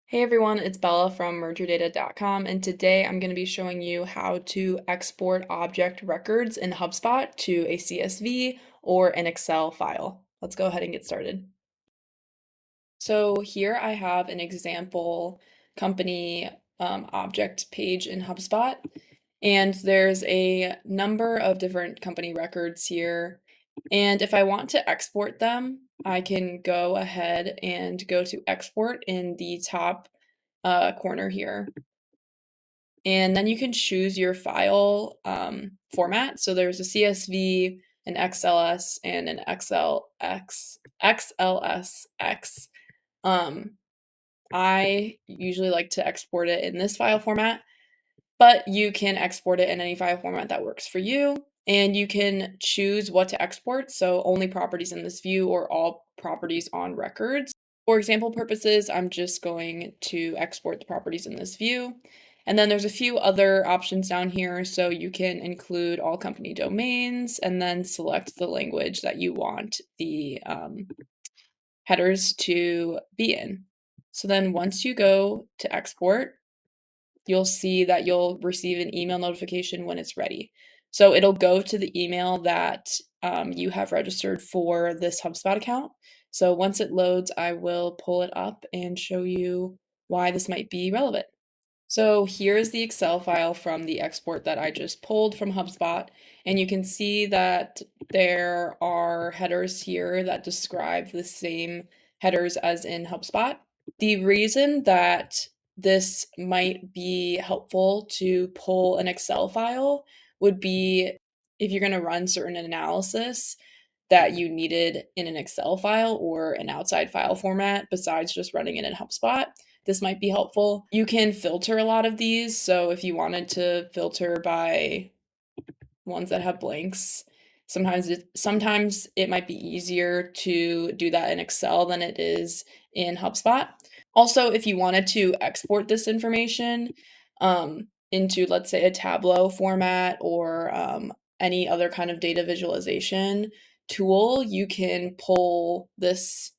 Hey everyone, it's Bella from mergerdata.com, and today I'm going to be showing you how to export object records in HubSpot to a CSV or an Excel file. Let's go ahead and get started. So here I have an example company object page in HubSpot, and there's a number of different company records here. And if I want to export them, I can go ahead and go to export in the top corner here. And then you can choose your file format. So there's a CSV, an XLS, and an XLSX. Um, I usually like to export it in this file format, but you can export it in any file format that works for you. And you can choose what to export, so only properties in this view or all properties on records. For example purposes, I'm just going to export the properties in this view. And then there's a few other options down here, so you can include all company domains and then select the language that you want the headers to be in. So then once you go to export, you'll see that you'll receive an email notification when it's ready. So it'll go to the email that you have registered for this HubSpot account. So once it loads, I will pull it up and show you why this might be relevant. So here's the Excel file from the export that I just pulled from HubSpot, and you can see that there are headers here that describe the same headers as in HubSpot. The reason that this might be helpful to pull an Excel file would be if you're going to run certain analysis that you needed in an Excel file or an outside file format besides just running it in HubSpot. This might be helpful. You can filter a lot of these. So if you wanted to filter by ones that have blanks, sometimes it might be easier to do that in Excel than it is in HubSpot. Also, if you wanted to export this information into, let's say, a Tableau format or any other kind of data visualization tool, you can pull this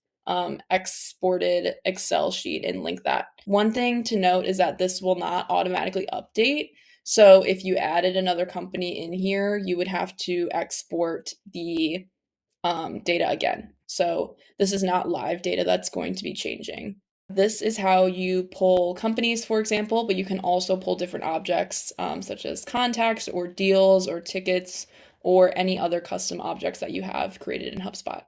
exported Excel sheet and link that. One thing to note is that this will not automatically update. So if you added another company in here, you would have to export the data again. So this is not live data that's going to be changing. This is how you pull companies, for example, but you can also pull different objects such as contacts or deals or tickets or any other custom objects that you have created in HubSpot.